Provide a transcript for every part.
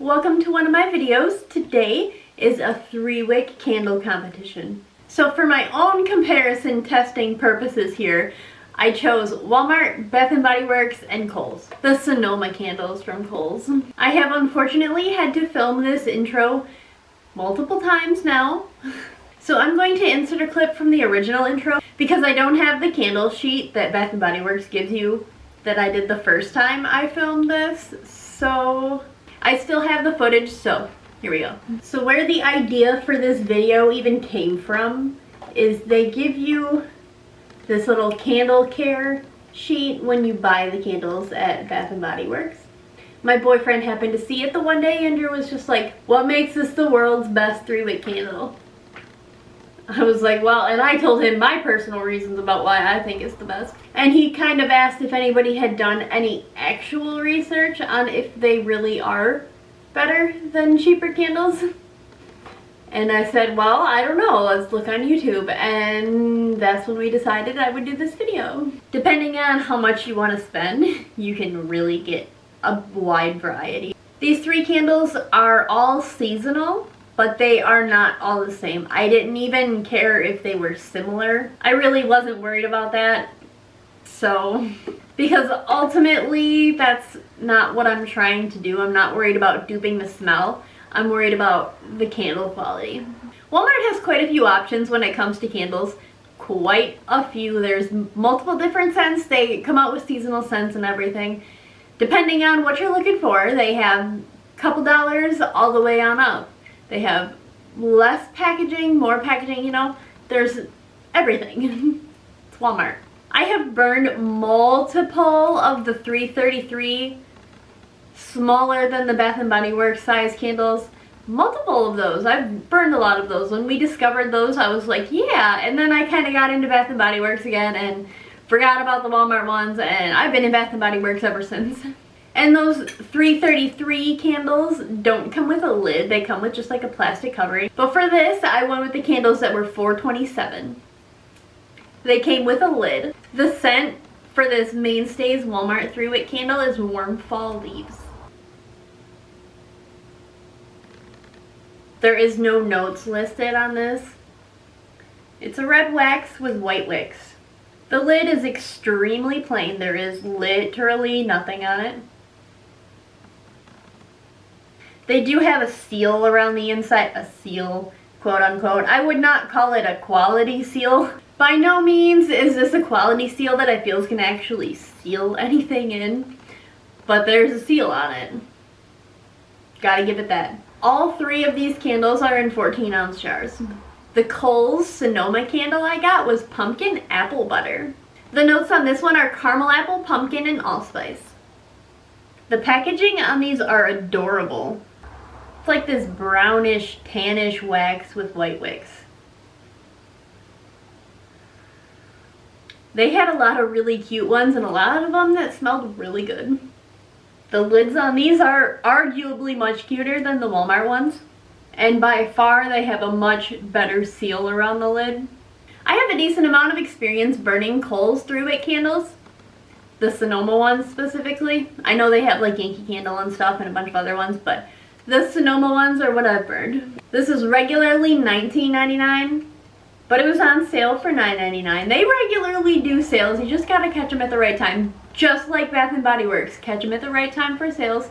Welcome to one of my videos. Today is a 3-wick candle competition. So for my own comparison testing purposes here, I chose Walmart, Bath & Body Works, and Kohls. The Sonoma candles from Kohls. I have unfortunately had to film this intro multiple times now. So I'm going to insert a clip from the original intro because I don't have the candle sheet that Bath & Body Works gives you that I did the first time I filmed this. So I still have the footage, so here we go. So where the idea for this video even came from is they give you this little candle care sheet when you buy the candles at Bath & Body Works. My boyfriend happened to see it the one day. Andrew was just like, what makes this the world's best 3-wick candle? I was like, well, and I told him my personal reasons about why I think it's the best. And he kind of asked if anybody had done any actual research on if they really are better than cheaper candles. And I said, well, I don't know, let's look on YouTube. And that's when we decided I would do this video. Depending on how much you want to spend, you can really get a wide variety. These 3 candles are all seasonal, but they are not all the same. I didn't even care if they were similar. I really wasn't worried about that. So, because ultimately that's not what I'm trying to do. I'm not worried about duping the smell. I'm worried about the candle quality. Walmart has quite a few options when it comes to candles. Quite a few. There's multiple different scents. They come out with seasonal scents and everything. Depending on what you're looking for, they have a couple dollars all the way on up. They have less packaging, more packaging, you know, there's everything. It's Walmart. I have burned multiple of the 333 smaller than the Bath & Body Works size candles. Multiple of those. I've burned a lot of those. When we discovered those, I was like, yeah. And then I kind of got into Bath & Body Works again and forgot about the Walmart ones. And I've been in Bath & Body Works ever since. And those 333 candles don't come with a lid. They come with just like a plastic covering. But for this, I went with the candles that were $4.27. They came with a lid. The scent for this Mainstays Walmart 3-wick candle is Warm Fall Leaves. There is no notes listed on this. It's a red wax with white wicks. The lid is extremely plain. There is literally nothing on it. They do have a seal around the inside, a seal, quote unquote. I would not call it a quality seal. By no means is this a quality seal that I feel is going to actually seal anything in, but there's a seal on it. Gotta give it that. All 3 of these candles are in 14-ounce jars. The Kohls Sonoma candle I got was pumpkin apple butter. The notes on this one are caramel apple, pumpkin, and allspice. The packaging on these are adorable. It's like this brownish, tannish wax with white wicks. They had a lot of really cute ones and a lot of them that smelled really good. The lids on these are arguably much cuter than the Walmart ones. And by far they have a much better seal around the lid. I have a decent amount of experience burning Kohls 3-wick candles. The Sonoma ones specifically. I know they have like Yankee Candle and stuff and a bunch of other ones, but the Sonoma ones are what I've burned. This is regularly $19.99, but it was on sale for $9.99. They regularly do sales. You just gotta catch them at the right time. Just like Bath & Body Works. Catch them at the right time for sales.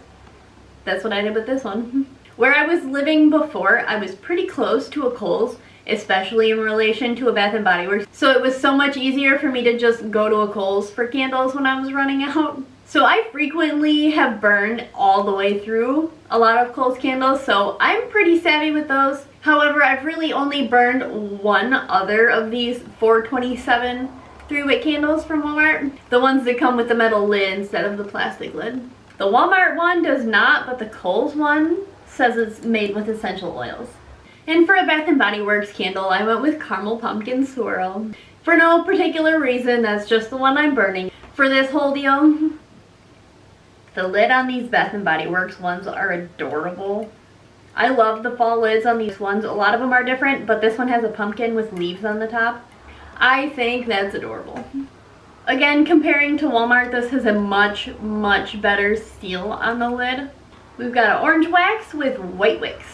That's what I did with this one. Where I was living before, I was pretty close to a Kohls, especially in relation to a Bath & Body Works. So it was so much easier for me to just go to a Kohls for candles when I was running out. So I frequently have burned all the way through a lot of Kohls candles, so I'm pretty savvy with those. However, I've really only burned one other of these 427 3-wick candles from Walmart. The ones that come with the metal lid instead of the plastic lid. The Walmart one does not, but the Kohls one says it's made with essential oils. And for a Bath & Body Works candle, I went with Caramel Pumpkin Swirl. For no particular reason, that's just the one I'm burning. For this whole deal, the lid on these Bath & Body Works ones are adorable. I love the fall lids on these ones. A lot of them are different, but this one has a pumpkin with leaves on the top. I think that's adorable. Again, comparing to Walmart, this has a much better seal on the lid. We've got an orange wax with white wicks.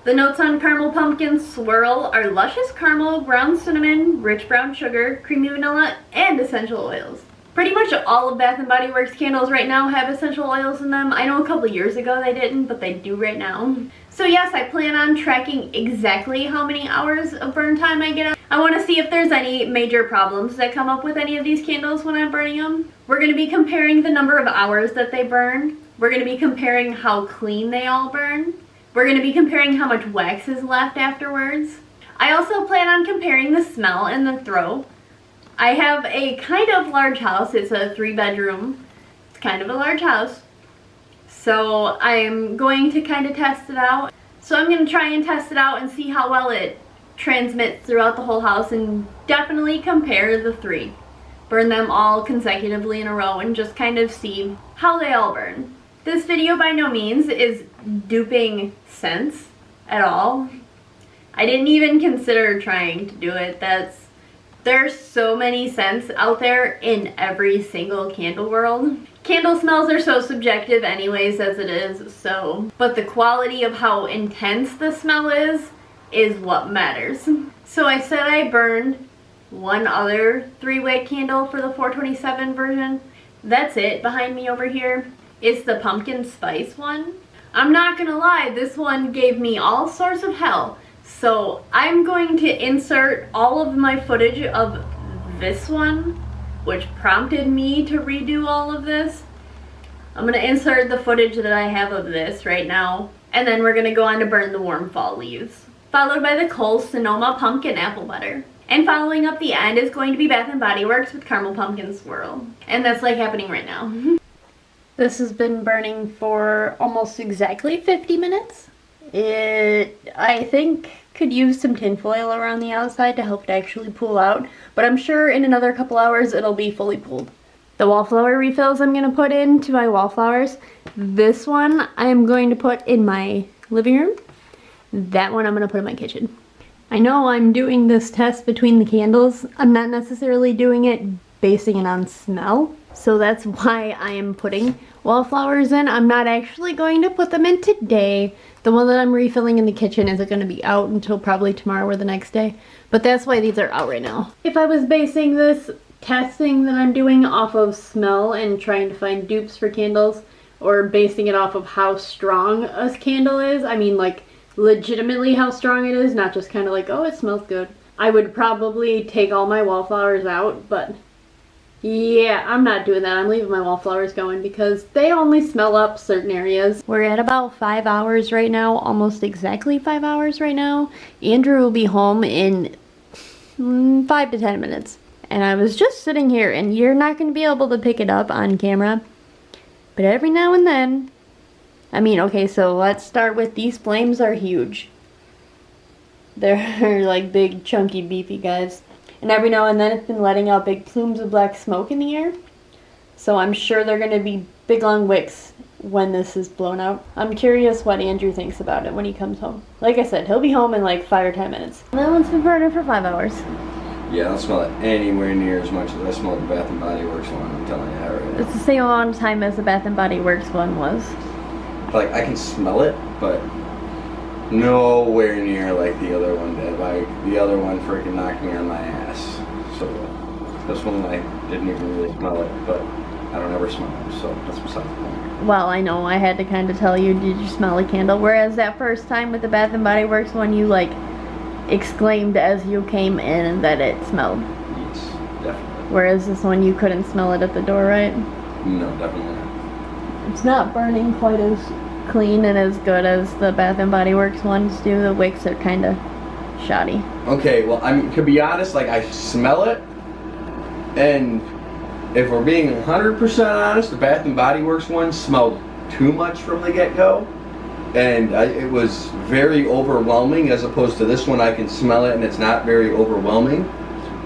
The notes on caramel pumpkin swirl are luscious caramel, ground cinnamon, rich brown sugar, creamy vanilla, and essential oils. Pretty much all of Bath & Body Works candles right now have essential oils in them. I know a couple years ago they didn't, but they do right now. So yes, I plan on tracking exactly how many hours of burn time I get. I want to see if there's any major problems that come up with any of these candles when I'm burning them. We're going to be comparing the number of hours that they burn. We're going to be comparing how clean they all burn. We're going to be comparing how much wax is left afterwards. I also plan on comparing the smell and the throw. I have a kind of large house. It's a 3-bedroom. It's kind of a large house. So I'm going to kind of test it out. So I'm going to try and test it out and see how well it transmits throughout the whole house, and definitely compare the 3. Burn them all consecutively in a row and just kind of see how they all burn. This video by no means is duping scents at all. I didn't even consider trying to do it. There's so many scents out there in every single candle world. Candle smells are so subjective anyways as it is, so. But the quality of how intense the smell is what matters. So I said I burned one other 3-wick candle for the 427 version. That's it behind me over here. It's the pumpkin spice one. I'm not gonna lie, this one gave me all sorts of hell. So I'm going to insert all of my footage of this one, which prompted me to redo all of this. I'm gonna insert the footage that I have of this right now, and then we're gonna go on to burn the warm fall leaves, followed by the Kohls Sonoma Pumpkin Apple Butter. And following up the end is going to be Bath & Body Works with Caramel Pumpkin Swirl. And that's like happening right now. This has been burning for almost exactly 50 minutes. It, I think, could use some tinfoil around the outside to help it actually pool out. But I'm sure in another couple hours it'll be fully pooled. The wallflower refills I'm going to put into my wallflowers. This one I'm going to put in my living room. That one I'm going to put in my kitchen. I know I'm doing this test between the candles. I'm not necessarily doing it basing it on smell. So that's why I am putting wallflowers in. I'm not actually going to put them in today. The one that I'm refilling in the kitchen isn't going to be out until probably tomorrow or the next day. But that's why these are out right now. If I was basing this testing that I'm doing off of smell and trying to find dupes for candles, or basing it off of how strong a candle is, I mean like legitimately how strong it is, not just kind of like, oh, it smells good, I would probably take all my wallflowers out. But yeah, I'm not doing that. I'm leaving my wallflowers going because they only smell up certain areas. We're at about 5 hours right now, almost exactly 5 hours right now. Andrew will be home in 5 to 10 minutes. And I was just sitting here, and you're not going to be able to pick it up on camera, but every now and then, I mean, okay, so let's start with these flames are huge. They're like big, chunky, beefy guys. And every now and then it's been letting out big plumes of black smoke in the air. So I'm sure they're going to be big long wicks when this is blown out. I'm curious what Andrew thinks about it when he comes home. Like I said, he'll be home in like 5 or 10 minutes. That one's been burning for 5 hours. Yeah, I don't smell it anywhere near as much as I smell the Bath & Body Works one, I'm telling you that right now. It's the same amount of time as the Bath & Body Works one was. Like, I can smell it, but nowhere near like the other one did. Like, the other one freaking knocked me on my ass. So, this one I didn't even really smell it, but I don't ever smell it, so that's besides the point. Well, I know, I had to kind of tell you, did you smell a candle? Whereas that first time with the Bath & Body Works one, you like exclaimed as you came in that it smelled. Yes, definitely. Whereas this one, you couldn't smell it at the door, right? No, definitely not. It's not burning quite as clean and as good as the Bath & Body Works ones do. The wicks are kind of shoddy. Okay, well, I mean, to be honest, like, I smell it, and if we're being 100% honest, the Bath & Body Works one smelled too much from the get-go. And it was very overwhelming, as opposed to this one. I can smell it and it's not very overwhelming.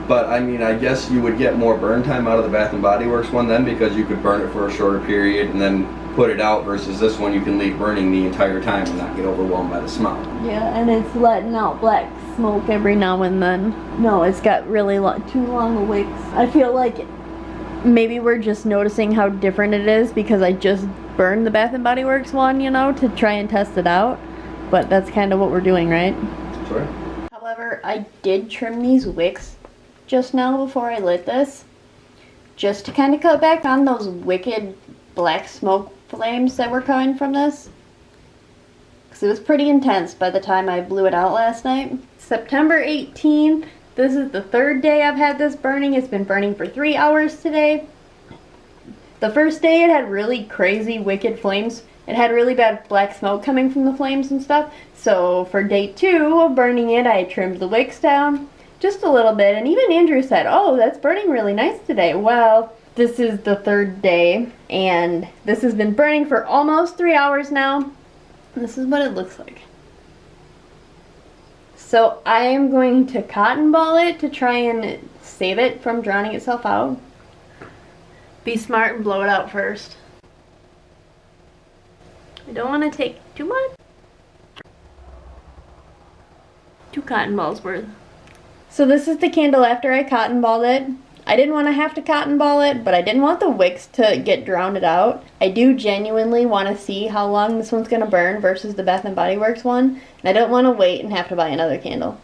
But I mean, I guess you would get more burn time out of the Bath & Body Works one then, because you could burn it for a shorter period and then put it out, versus this one you can leave burning the entire time and not get overwhelmed by the smell. Yeah, and it's letting out black smoke every now and then. No, it's got really too long of wicks. I feel like Maybe we're just noticing how different it is because I just burned the Bath & Body Works one, you know, to try and test it out. But that's kind of what we're doing, right? Sorry? However, I did trim these wicks just now before I lit this, just to kind of cut back on those wicked black smoke flames that were coming from this. Because it was pretty intense by the time I blew it out last night. September 18th. This is the third day I've had this burning. It's been burning for 3 hours today. The first day it had really crazy wicked flames. It had really bad black smoke coming from the flames and stuff. So for day 2 of burning it, I trimmed the wicks down just a little bit. And even Andrew said, oh, that's burning really nice today. Well, this is the third day and this has been burning for almost 3 hours now. This is what it looks like. So I am going to cotton ball it to try and save it from drowning itself out. Be smart and blow it out first. I don't want to take too much. 2 cotton balls worth. So this is the candle after I cotton balled it. I didn't want to have to cotton ball it, but I didn't want the wicks to get drowned out. I do genuinely want to see how long this one's going to burn versus the Bath & Body Works one. And I don't want to wait and have to buy another candle.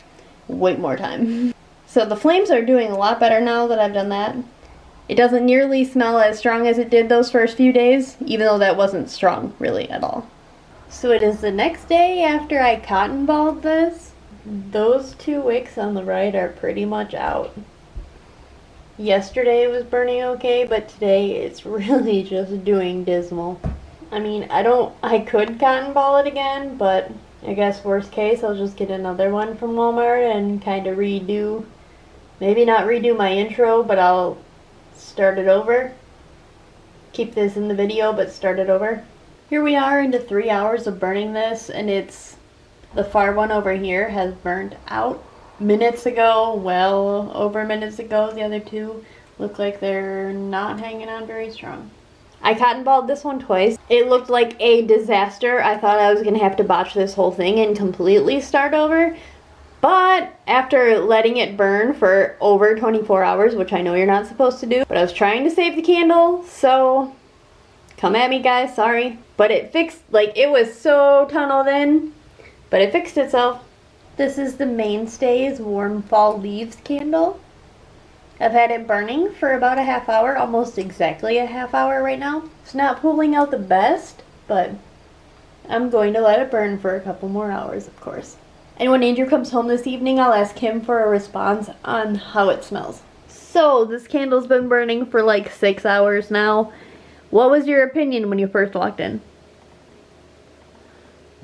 Wait more time. So the flames are doing a lot better now that I've done that. It doesn't nearly smell as strong as it did those first few days, even though that wasn't strong really at all. So it is the next day after I cotton balled this. Those 2 wicks on the right are pretty much out. Yesterday it was burning okay, but today it's really just doing dismal. I mean, I could cotton ball it again, but I guess worst case I'll just get another one from Walmart and kind of redo, maybe not redo my intro, but I'll start it over. Keep this in the video, but start it over. Here we are into 3 hours of burning this, and the far one over here has burned out. Minutes ago, well over minutes ago, the other 2 look like they're not hanging on very strong. I cotton balled this one twice. It looked like a disaster. I thought I was going to have to botch this whole thing and completely start over. But after letting it burn for over 24 hours, which I know you're not supposed to do, but I was trying to save the candle, so come at me guys, sorry. But it fixed, like it was so tunneled in, but it fixed itself. This is the Mainstays Warm Fall Leaves candle. I've had it burning for about a half hour, almost exactly a half hour right now. It's not pulling out the best, but I'm going to let it burn for a couple more hours, of course. And when Andrew comes home this evening, I'll ask him for a response on how it smells. So, this candle's been burning for like 6 hours now. What was your opinion when you first walked in?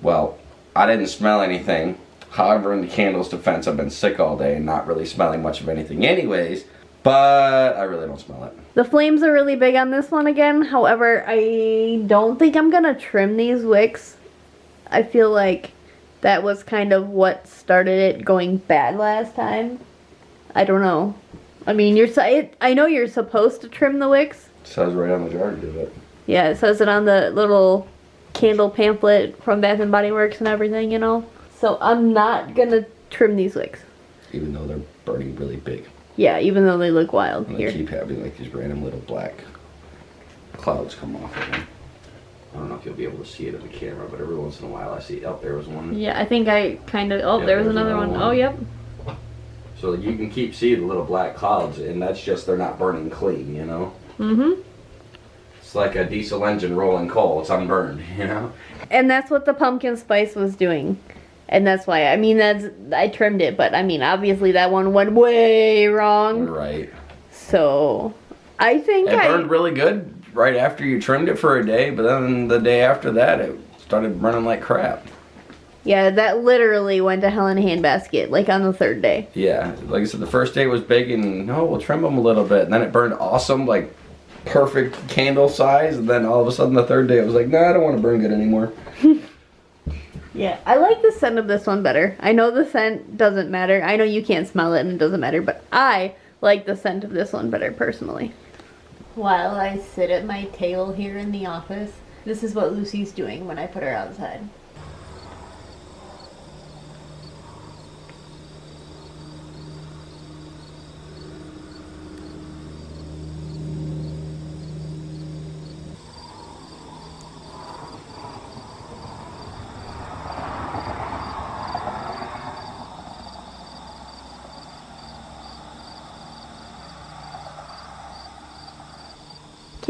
Well, I didn't smell anything. However, in the candle's defense, I've been sick all day and not really smelling much of anything anyways, but I really don't smell it. The flames are really big on this one again. However, I don't think I'm gonna trim these wicks. I feel like that was kind of what started it going bad last time. I don't know. I mean, I know you're supposed to trim the wicks. It says right on the jar to do it. Yeah, it says it on the little candle pamphlet from Bath & Body Works and everything, you know. So I'm not gonna trim these wicks. Even though they're burning really big. Yeah, even though they look wild. And Here. they keep having like these random little black clouds come off of them. I don't know if you'll be able to see it in the camera, but every once in a while I see, oh, there was one. Yeah, I think I kind of, oh, Yeah, there was another one. Oh, yep. So you can keep seeing the little black clouds, and that's just they're not burning clean, you know? Mm-hmm. It's like a diesel engine rolling coal. It's unburned, you know? And that's what the pumpkin spice was doing. And that's why, I mean, I trimmed it, but I mean, obviously that one went way wrong. Right. So, I think it burned really good right after you trimmed it for a day, but then the day after that, it started burning like crap. Yeah, that literally went to hell in a handbasket, like on the 3rd day. Yeah, like I said, the first day was big and, no, we'll trim them a little bit. And then it burned awesome, like perfect candle size. And then all of a sudden the 3rd day, it was like, nah, I don't want to burn good anymore. Yeah, I like the scent of this one better. I know the scent doesn't matter. I know you can't smell it and it doesn't matter, but I like the scent of this one better personally. While I sit at my table here in the office, this is what Lucy's doing when I put her outside.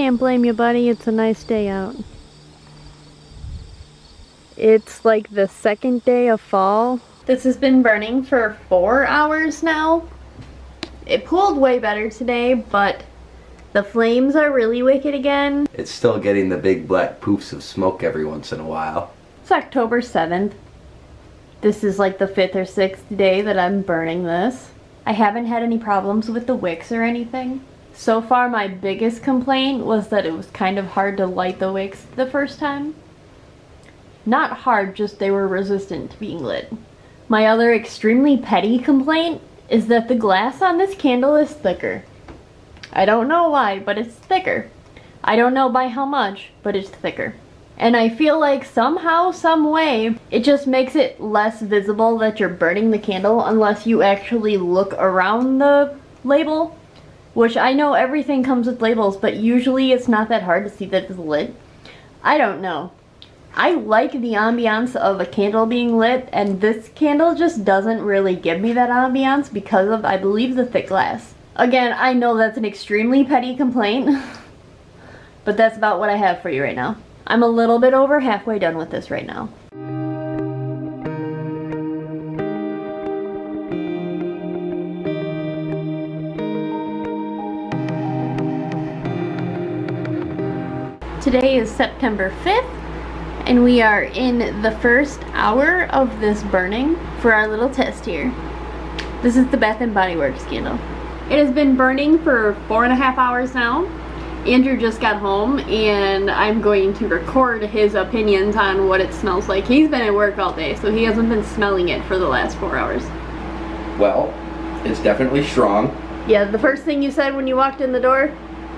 Can't blame you, buddy. It's a nice day out. It's like the second day of fall. This has been burning for 4 hours now. It pulled way better today, but the flames are really wicked again. It's still getting the big black poofs of smoke every once in a while. It's October 7th. This is like the 5th or 6th day that I'm burning this. I haven't had any problems with the wicks or anything. So far, my biggest complaint was that it was kind of hard to light the wicks the first time. Not hard, just they were resistant to being lit. My other extremely petty complaint is that the glass on this candle is thicker. I don't know why, but it's thicker. I don't know by how much, but it's thicker. And I feel like somehow, some way, it just makes it less visible that you're burning the candle unless you actually look around the label. Which I know everything comes with labels, but usually it's not that hard to see that it's lit. I don't know. I like the ambiance of a candle being lit, and this candle just doesn't really give me that ambiance because of, I believe, the thick glass. Again, I know that's an extremely petty complaint, but that's about what I have for you right now. I'm a little bit over halfway done with this right now. Today is September 5th, and we are in the first hour of this burning for our little test here. This is the Bath & Body Works candle. It has been burning for 4.5 hours now. Andrew just got home, and I'm going to record his opinions on what it smells like. He's been at work all day, so he hasn't been smelling it for the last 4 hours. Well, it's definitely strong. Yeah, the first thing you said when you walked in the door?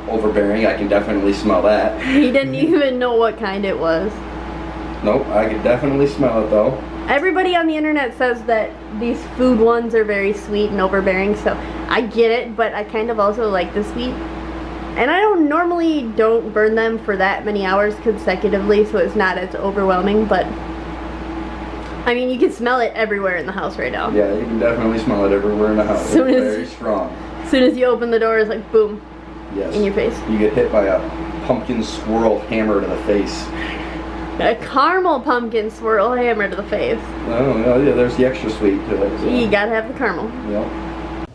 Overbearing, I can definitely smell that. He didn't even know what kind it was. Nope, I can definitely smell it though. Everybody on the internet says that these food ones are very sweet and overbearing, so I get it, but I kind of also like the sweet. And I normally don't burn them for that many hours consecutively, so it's not as overwhelming, but I mean, you can smell it everywhere in the house right now. Yeah, you can definitely smell it everywhere in the house. It's very strong. As soon as you open the door, it's like boom. Yes. In your face. You get hit by a pumpkin swirl hammer to the face. A caramel pumpkin swirl hammer to the face. Oh, yeah, there's the extra sweet to it. So. You gotta have the caramel. Yep.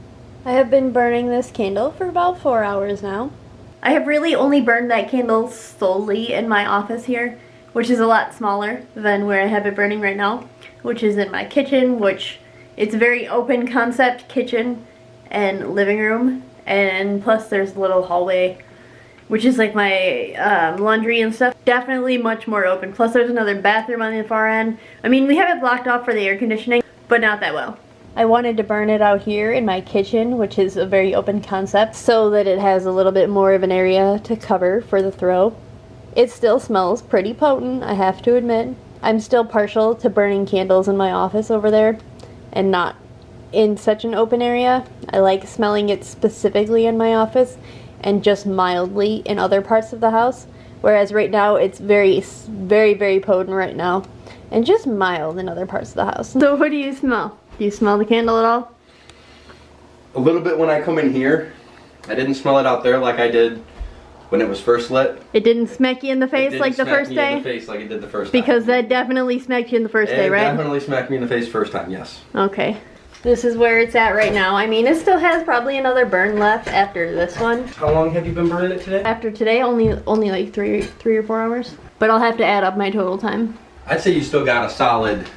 I have been burning this candle for about 4 hours now. I have really only burned that candle solely in my office here, which is a lot smaller than where I have it burning right now, which is in my kitchen, which it's a very open concept kitchen and living room. And plus there's a little hallway, which is like my laundry and stuff. Definitely much more open. Plus there's another bathroom on the far end. I mean, we have it blocked off for the air conditioning, but not that well. I wanted to burn it out here in my kitchen, which is a very open concept, so that it has a little bit more of an area to cover for the throw. It still smells pretty potent, I have to admit. I'm still partial to burning candles in my office over there, and not in such an open area. I like smelling it specifically in my office and just mildly in other parts of the house, whereas right now it's very, very potent right now and just mild in other parts of the house. So what do you smell? Do you smell the candle at all? A little bit when I come in here. I didn't smell it out there like I did when it was first lit. It didn't smack you in the face like the first day? It didn't smack me in the face like it did the first time. Because that definitely smacked you in the first day, right? It definitely smacked me in the face first time, yes. Okay. This is where it's at right now. I mean, it still has probably another burn left after this one. How long have you been burning it today? After today, only like three or 4 hours. But I'll have to add up my total time. I'd say you still got a solid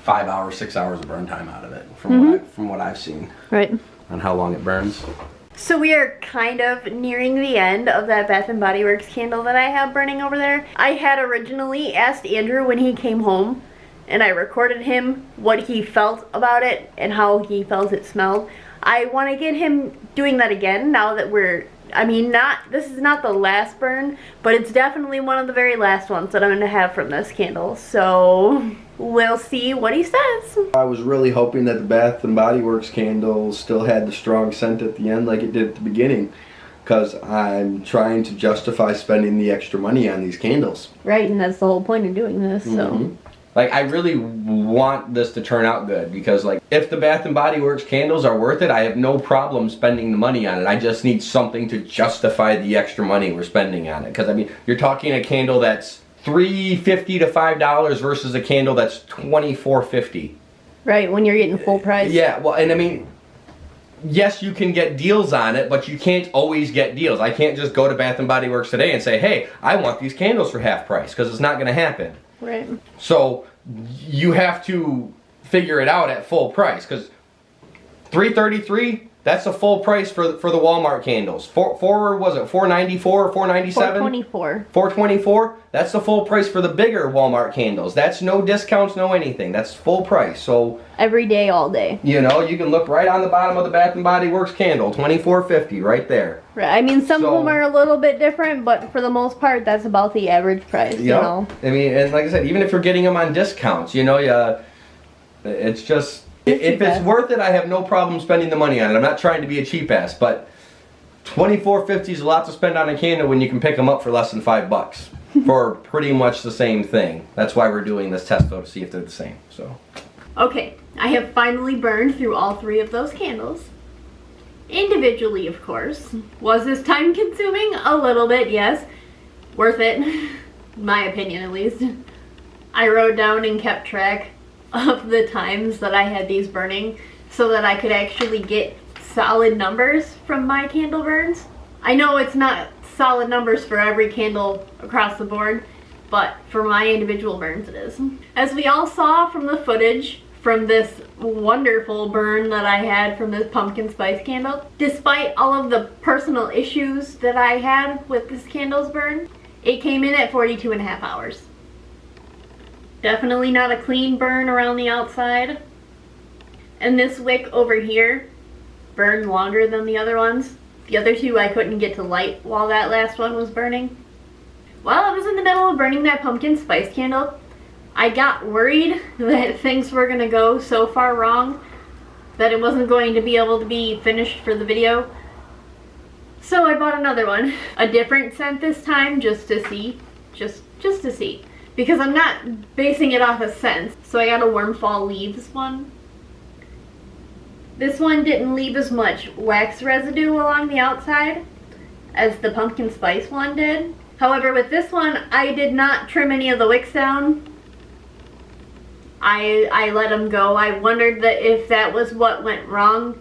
5 hours, 6 hours of burn time out of it from what I've seen. Right. On how long it burns. So we are kind of nearing the end of that Bath & Body Works candle that I have burning over there. I had originally asked Andrew when he came home, and I recorded him what he felt about it and how he felt it smelled. I want to get him doing that again now that this is not the last burn, but it's definitely one of the very last ones that I'm going to have from this candle. So we'll see what he says. I was really hoping that the Bath & Body Works candle still had the strong scent at the end like it did at the beginning, because I'm trying to justify spending the extra money on these candles. Right, and that's the whole point of doing this. So Like, I really want this to turn out good, because like, if the Bath and Body Works candles are worth it, I have no problem spending the money on it. I just need something to justify the extra money we're spending on it. Because I mean, you're talking a candle that's $3.50 to $5 versus a candle that's $24.50. Right, when you're getting full price. Yeah, well, and I mean, yes, you can get deals on it, but you can't always get deals. I can't just go to Bath and Body Works today and say, hey, I want these candles for half price, because it's not going to happen. Right. So you have to figure it out at full price, because $3.33, that's a full price for the Walmart candles. Was it $4.94 or $4.97? $4.24. $4.24. That's the full price for the bigger Walmart candles. That's no discounts, no anything. That's full price. So every day, all day. you know, you can look right on the bottom of the Bath and Body Works candle, $24.50 right there. Right. I mean, some of them are a little bit different, but for the most part, that's about the average price. Yep. You know. I mean, and like I said, even if you're getting them on discounts, you know, it's just. If it's worth it, I have no problem spending the money on it. I'm not trying to be a cheap ass, but $24.50 is a lot to spend on a candle when you can pick them up for less than $5 for pretty much the same thing. That's why we're doing this test though, to see if they're the same. So. Okay, I have finally burned through all 3 of those candles. Individually, of course. Was this time consuming? A little bit, yes. Worth it. In my opinion, at least. I wrote down and kept track of the times that I had these burning so that I could actually get solid numbers from my candle burns. I know it's not solid numbers for every candle across the board, but for my individual burns it is. As we all saw from the footage from this wonderful burn that I had from this pumpkin spice candle, despite all of the personal issues that I had with this candle's burn, it came in at 42.5 hours. Definitely not a clean burn around the outside. And this wick over here burned longer than the other ones. The other 2 I couldn't get to light while that last one was burning. While I was in the middle of burning that pumpkin spice candle, I got worried that things were going to go so far wrong that it wasn't going to be able to be finished for the video. So I bought another one. A different scent this time, just to see. Just to see. Because I'm not basing it off of scents. So I got a Wormfall Leaves one. This one didn't leave as much wax residue along the outside as the pumpkin spice one did. However, with this one, I did not trim any of the wicks down. I let them go. I wondered if that was what went wrong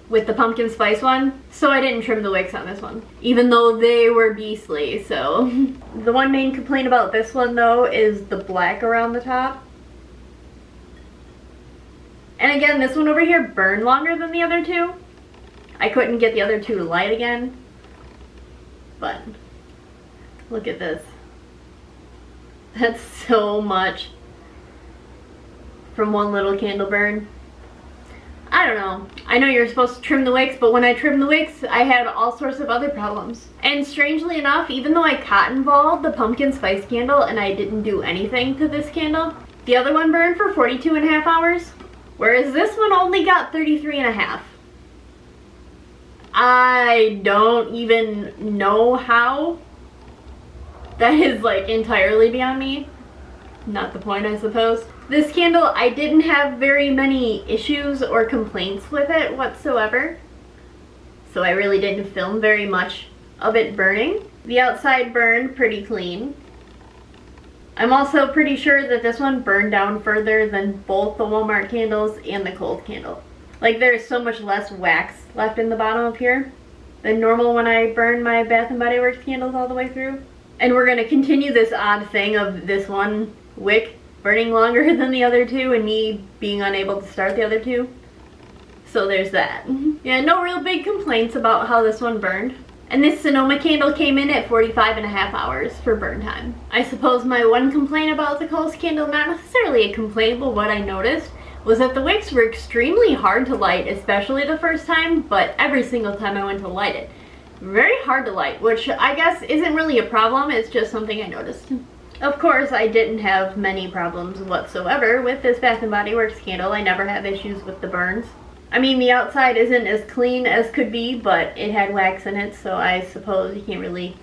with the pumpkin spice one, so I didn't trim the wicks on this one, even though they were beastly. So the one main complaint about this one though is the black around the top. And again, this one over here burned longer than the other 2. I couldn't get the other 2 to light again, but look at this. That's so much from one little candle burn. I don't know. I know you're supposed to trim the wicks, but when I trimmed the wicks, I had all sorts of other problems. And strangely enough, even though I cotton balled the pumpkin spice candle and I didn't do anything to this candle, the other one burned for 42.5 hours, whereas this one only got 33.5. I don't even know how. That is like entirely beyond me. Not the point, I suppose. This candle, I didn't have very many issues or complaints with it whatsoever. So I really didn't film very much of it burning. The outside burned pretty clean. I'm also pretty sure that this one burned down further than both the Walmart candles and the Kohls candle. Like, there's so much less wax left in the bottom of here than normal when I burn my Bath and Body Works candles all the way through. And we're going to continue this odd thing of this one wick burning longer than the other 2 and me being unable to start the other 2. So there's that. Yeah, no real big complaints about how this one burned. And this Sonoma candle came in at 45.5 hours for burn time. I suppose my one complaint about the Kohls candle, not necessarily a complaint, but what I noticed, was that the wicks were extremely hard to light, especially the first time, but every single time I went to light it. Very hard to light, which I guess isn't really a problem, it's just something I noticed. Of course, I didn't have many problems whatsoever with this Bath and Body Works candle. I never have issues with the burns. I mean, the outside isn't as clean as could be, but it had wax in it, so I suppose you can't really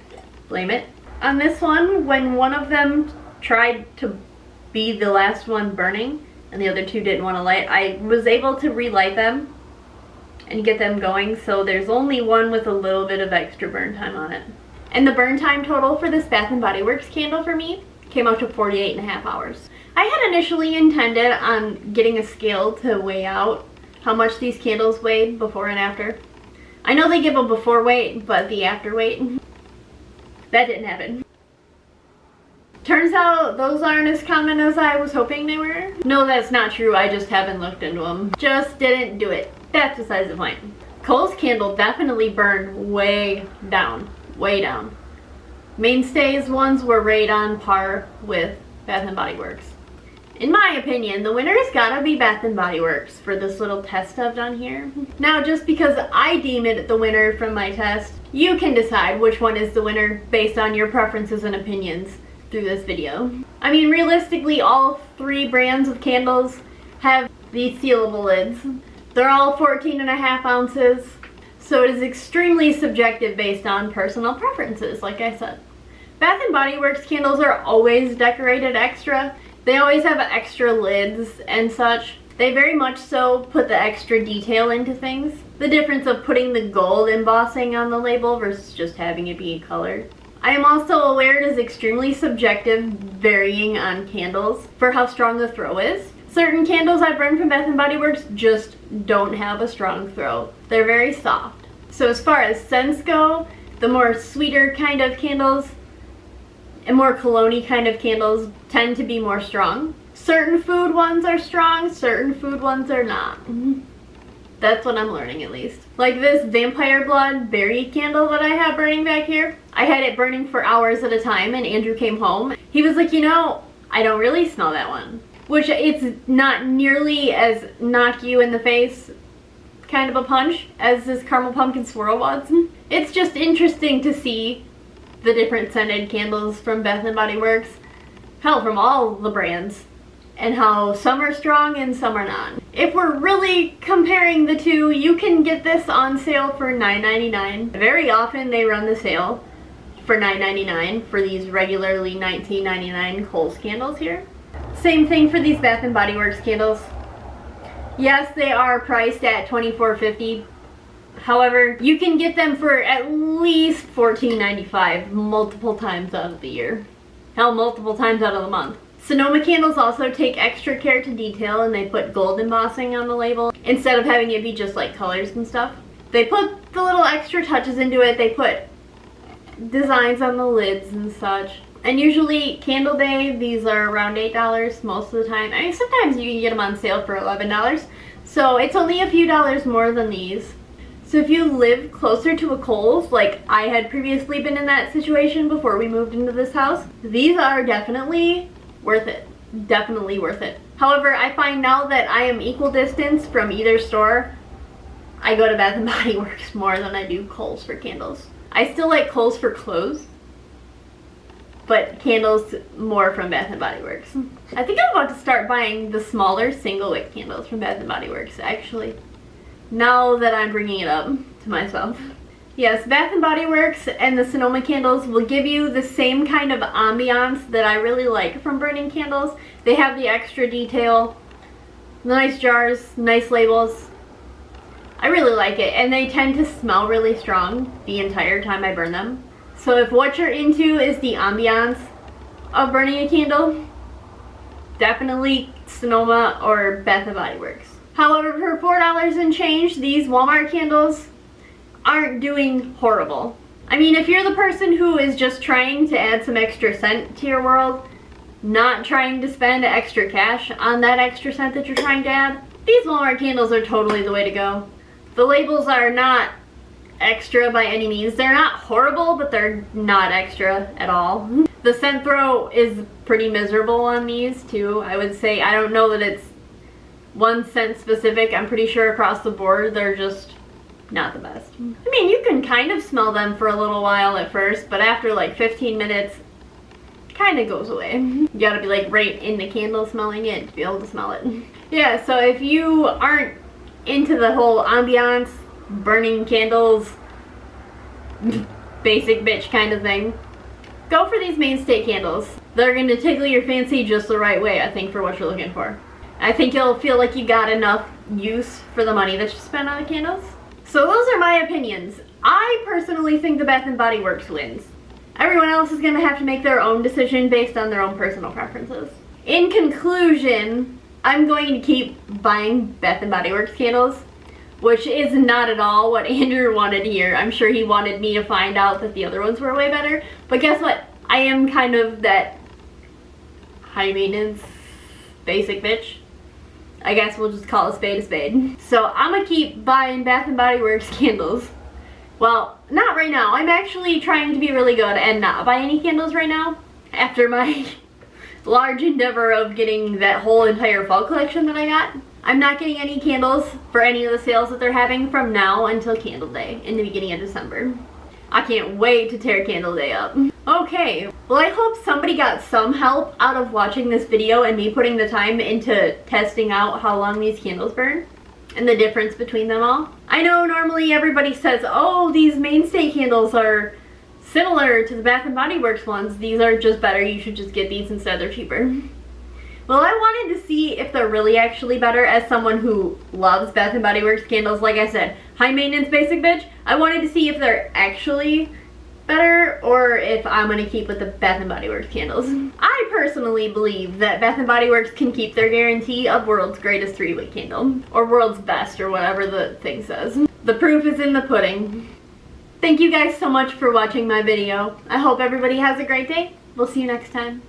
blame it. On this one, when one of them tried to be the last one burning and the other two didn't want to light, I was able to relight them and get them going, so there's only one with a little bit of extra burn time on it. And the burn time total for this Bath & Body Works candle for me came out to 48.5 hours. I had initially intended on getting a scale to weigh out how much these candles weighed before and after. I know they give a before weight, but the after weight, that didn't happen. Turns out those aren't as common as I was hoping they were. No, that's not true. I just haven't looked into them. Just didn't do it. That's besides the point. Kohls candle definitely burned way down. Way down. Mainstays ones were right on par with Bath & Body Works. In my opinion, the winner's gotta be Bath & Body Works for this little test I've done here. Now, just because I deem it the winner from my test, you can decide which one is the winner based on your preferences and opinions through this video. I mean, realistically, all three brands of candles have these sealable lids. They're all 14.5 ounces, so it is extremely subjective based on personal preferences, like I said. Bath & Body Works candles are always decorated extra. They always have extra lids and such. They very much so put the extra detail into things. The difference of putting the gold embossing on the label versus just having it be a color. I am also aware it is extremely subjective, varying on candles for how strong the throw is. Certain candles I burn from Bath & Body Works just don't have a strong throw. They're very soft. So as far as scents go, the more sweeter kind of candles and more cologne-y kind of candles tend to be more strong. Certain food ones are strong, certain food ones are not. That's what I'm learning, at least. Like this Vampire Blood berry candle that I have burning back here. I had it burning for hours at a time, and Andrew came home. He was like, you know, I don't really smell that one. Which, it's not nearly as knock you in the face kind of a punch as this Caramel Pumpkin Swirl was. It's just interesting to see the different scented candles from Bath & Body Works. Hell, from all the brands. And how some are strong and some are not. If we're really comparing the two, you can get this on sale for $9.99. Very often they run the sale for $9.99 for these regularly $19.99 Kohls candles here. Same thing for these Bath & Body Works candles. Yes, they are priced at $24.50. However, you can get them for at least $14.95 multiple times out of the year. Hell, multiple times out of the month. Sonoma candles also take extra care to detail, and they put gold embossing on the label instead of having it be just like colors and stuff. They put the little extra touches into it. They put designs on the lids and such. And usually Candle Day, these are around $8 most of the time. I mean, sometimes you can get them on sale for $11. So it's only a few dollars more than these. So if you live closer to a Kohls, like I had previously been in that situation before we moved into this house, these are definitely worth it. Definitely worth it. However, I find now that I am equal distance from either store, I go to Bath & Body Works more than I do Kohls for candles. I still like Kohls for clothes, but candles more from Bath & Body Works. I think I'm about to start buying the smaller single wick candles from Bath & Body Works, actually, now that I'm bringing it up to myself. Yes, Bath & Body Works and the Sonoma candles will give you the same kind of ambiance that I really like from burning candles. They have the extra detail, nice jars, nice labels. I really like it, and they tend to smell really strong the entire time I burn them. So if what you're into is the ambiance of burning a candle, definitely Sonoma or Bath & Body Works. However, for $4 and change, these Walmart candles aren't doing horrible. I mean, if you're the person who is just trying to add some extra scent to your world, not trying to spend extra cash on that extra scent that you're trying to add, these Walmart candles are totally the way to go. The labels are not extra by any means. They're not horrible, but they're not extra at all. The scent throw is pretty miserable on these too, I would say. I don't know that it's one scent specific. I'm pretty sure across the board they're just not the best. I mean, you can kind of smell them for a little while at first, but after like 15 minutes, it kind of goes away. You gotta be like right in the candle smelling it to be able to smell it. Yeah, so if you aren't into the whole ambiance, burning candles, basic bitch kind of thing, go for these Mainstay candles. They're going to tickle your fancy just the right way, I think, for what you're looking for. I think you'll feel like you got enough use for the money that you spent on the candles. So those are my opinions. I personally think the Bath & Body Works wins. Everyone else is going to have to make their own decision based on their own personal preferences. In conclusion, I'm going to keep buying Bath & Body Works candles, which is not at all what Andrew wanted to hear. I'm sure he wanted me to find out that the other ones were way better. But guess what? I am kind of that high maintenance basic bitch. I guess we'll just call a spade a spade. So I'm gonna keep buying Bath & Body Works candles. Well, not right now. I'm actually trying to be really good and not buy any candles right now. After my large endeavor of getting that whole entire fall collection that I got. I'm not getting any candles for any of the sales that they're having from now until Candle Day in the beginning of December. I can't wait to tear Candle Day up. Okay, well I hope somebody got some help out of watching this video and me putting the time into testing out how long these candles burn and the difference between them all. I know normally everybody says, oh, these Mainstay candles are similar to the Bath & Body Works ones. These are just better. You should just get these instead. They're cheaper. Well, I wanted to see if they're really actually better as someone who loves Bath & Body Works candles. Like I said, high maintenance basic bitch. I wanted to see if they're actually better or if I'm going to keep with the Bath & Body Works candles. I personally believe that Bath & Body Works can keep their guarantee of world's greatest 3-wick candle. Or world's best, or whatever the thing says. The proof is in the pudding. Thank you guys so much for watching my video. I hope everybody has a great day. We'll see you next time.